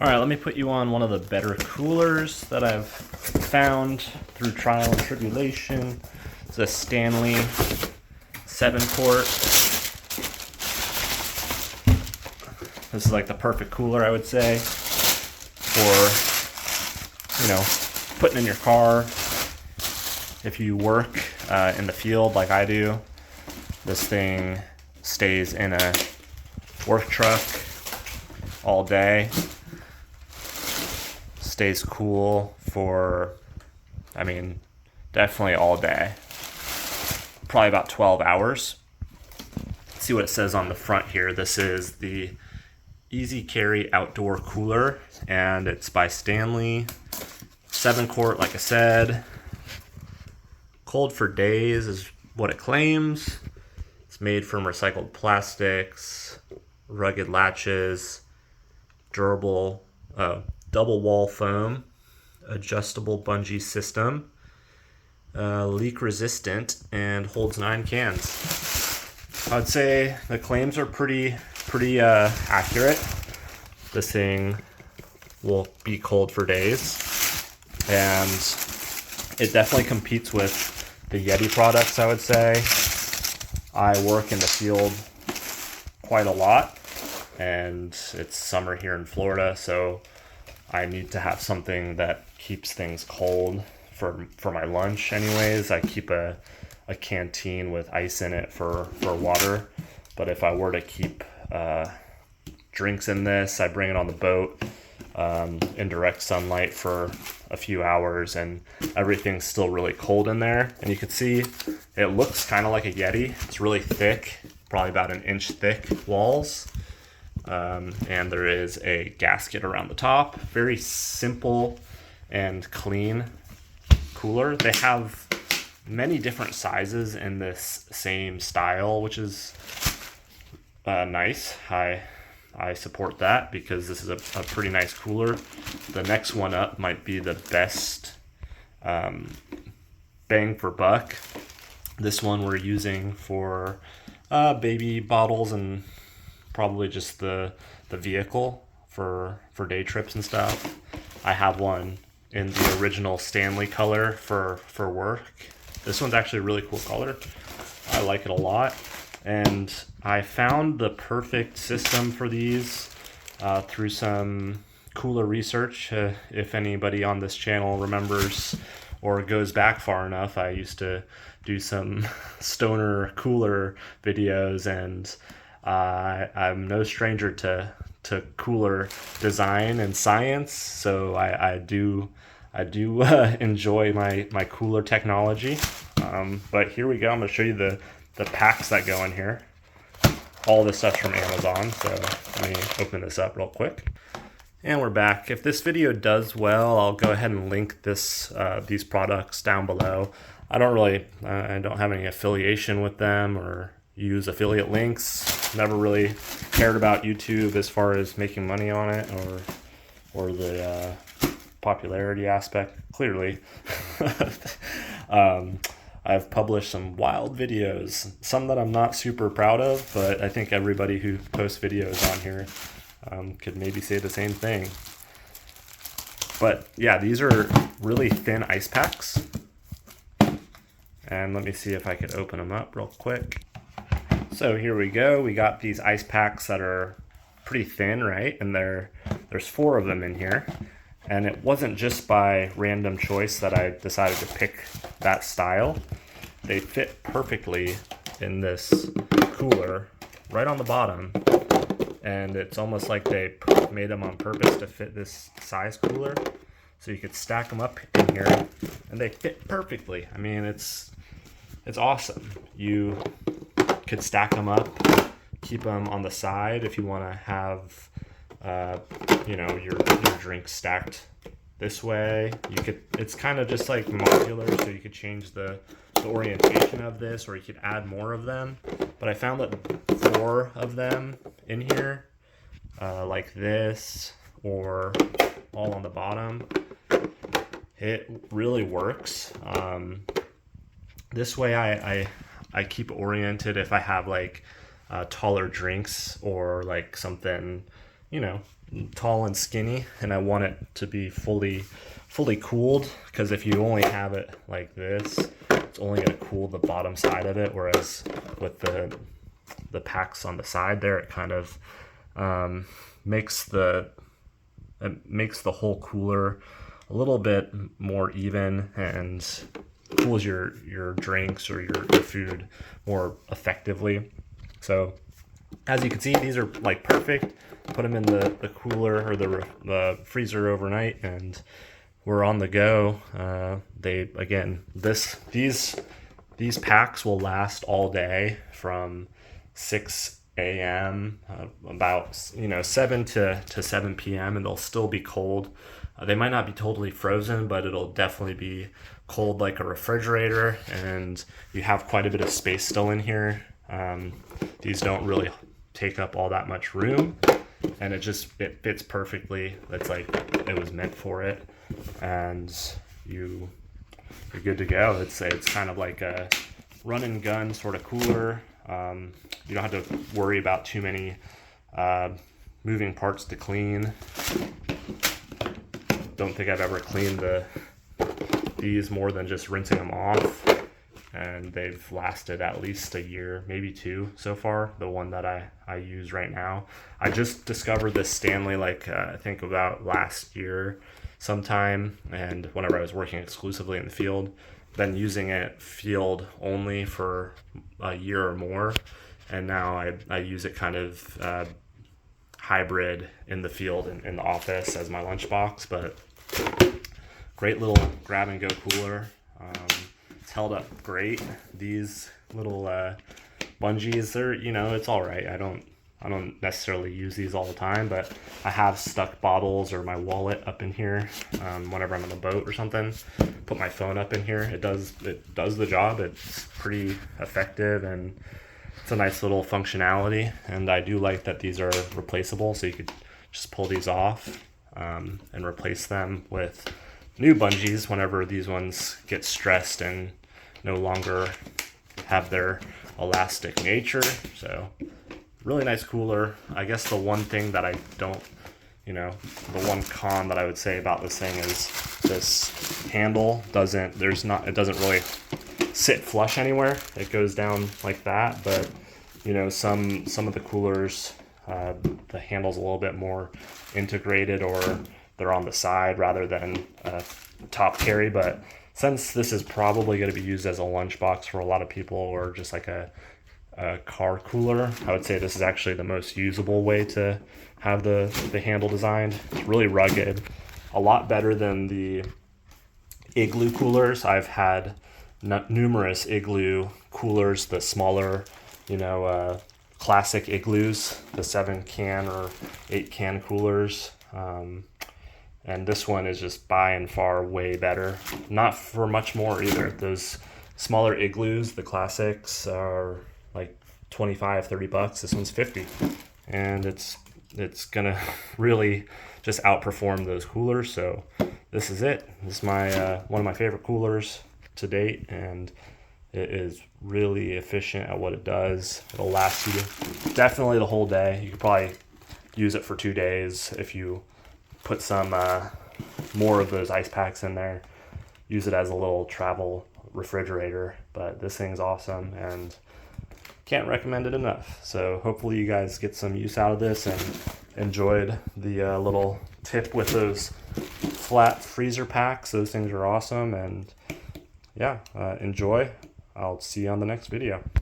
All right, let me put you on one of the better coolers that I've found through trial and tribulation. It's a Stanley 7-quart. This is like the perfect cooler, I would say, for, putting in your car. If you work in the field like I do, this thing stays in a work truck all day. Stays cool for, definitely all day. Probably about 12 hours. Let's see what it says on the front here. This is the Easy Carry outdoor cooler, and it's by Stanley. 7-quart, like I said. Cold for days is what it claims. It's made from recycled plastics, rugged latches, durable double wall foam, adjustable bungee system, leak resistant, and holds 9 cans. I'd say the claims are pretty accurate. This thing will be cold for days, and it definitely competes with the Yeti products, I would say. I work in the field quite a lot, and it's summer here in Florida, so I need to have something that keeps things cold for my lunch anyways. I keep a canteen with ice in it for water, but if I were to keep drinks in this, I bring it on the boat in direct sunlight for a few hours, and everything's still really cold in there. And you can see it looks kind of like a Yeti. It's really thick, probably about 1 inch thick walls. And there is a gasket around the top. Very simple and clean cooler. They have many different sizes in this same style, which is nice. I support that because this is a pretty nice cooler. The next one up might be the best bang for buck. This one we're using for baby bottles and probably just the vehicle for day trips and stuff. I have one in the original Stanley color for work. This one's actually a really cool color. I like it a lot. And I found the perfect system for these through some cooler research. If anybody on this channel remembers or goes back far enough, I used to do some stoner cooler videos, and I'm no stranger to cooler design and science, so I do enjoy my cooler technology. But here we go. I'm going to show you the packs that go in here. All this stuff's from Amazon, so let me open this up real quick. And we're back. If this video does well, I'll go ahead and link these products down below. I don't have any affiliation with them or use affiliate links. Never really cared about YouTube as far as making money on it or the popularity aspect, clearly. I've published some wild videos, some that I'm not super proud of, but I think everybody who posts videos on here could maybe say the same thing. But yeah, these are really thin ice packs. And let me see if I could open them up real quick. So here we go. We got these ice packs that are pretty thin, right? And there's 4 of them in here. And it wasn't just by random choice that I decided to pick that style. They fit perfectly in this cooler right on the bottom. And it's almost like they made them on purpose to fit this size cooler. So you could stack them up in here and they fit perfectly. I mean, it's awesome. You could stack them up, keep them on the side if you want to have your drinks stacked this way. It's kind of just like modular, so you could change the orientation of this, or you could add more of them. But I found that 4 of them in here, like this, or all on the bottom, it really works. This way I keep oriented if I have like taller drinks or like something you know, tall and skinny, and I want it to be fully cooled, because if you only have it like this, it's only going to cool the bottom side of it, whereas with the packs on the side there, it kind of makes the whole cooler a little bit more even and cools your drinks or your food more effectively. So as you can see, these are like perfect. Put them in the cooler or the freezer overnight, and we're on the go. These packs will last all day from 6 a.m. About 7 to 7 p.m. and they'll still be cold. They might not be totally frozen, but it'll definitely be cold like a refrigerator, and you have quite a bit of space still in here. These don't really take up all that much room, and it fits perfectly. It's like it was meant for it, and you're good to go. It's kind of like a run and gun sort of cooler. You don't have to worry about too many moving parts to clean. Don't think I've ever cleaned these more than just rinsing them off, and they've lasted at least a year, maybe 2 so far. The one that I use right now, I just discovered this Stanley I think about last year sometime, and whenever I was working exclusively in the field, been using it field only for a year or more, and now I use it kind of hybrid in the field and in the office as my lunchbox. But great little grab and go cooler. It's held up great. These little bungees, they're, it's all right. I don't necessarily use these all the time, but I have stuck bottles or my wallet up in here whenever I'm on the boat or something. Put my phone up in here. It does the job. It's pretty effective, and it's a nice little functionality. And I do like that these are replaceable, so you could just pull these off and replace them with new bungees whenever these ones get stressed and no longer have their elastic nature. So really nice cooler. I guess the one thing that I don't, the one con that I would say about this thing is this handle doesn't really sit flush anywhere. It goes down like that, but some of the coolers, the handle's a little bit more integrated, or they're on the side rather than top carry. But since this is probably going to be used as a lunchbox for a lot of people, or just like a car cooler, I would say this is actually the most usable way to have the handle designed. It's really rugged, a lot better than the Igloo coolers. I've had numerous Igloo coolers, the smaller, classic Igloos, the 7-can or 8-can coolers. And this one is just by and far way better. Not for much more either. Those smaller Igloos, the classics, are like $25-30. This one's $50, and it's gonna really just outperform those coolers. So this is it. This is my one of my favorite coolers to date, and it is really efficient at what it does. It'll last you definitely the whole day. You could probably use it for 2 days if you put some more of those ice packs in there. Use it as a little travel refrigerator. But this thing's awesome, and can't recommend it enough. So hopefully you guys get some use out of this and enjoyed the little tip with those flat freezer packs. Those things are awesome, and yeah, enjoy. I'll see you on the next video.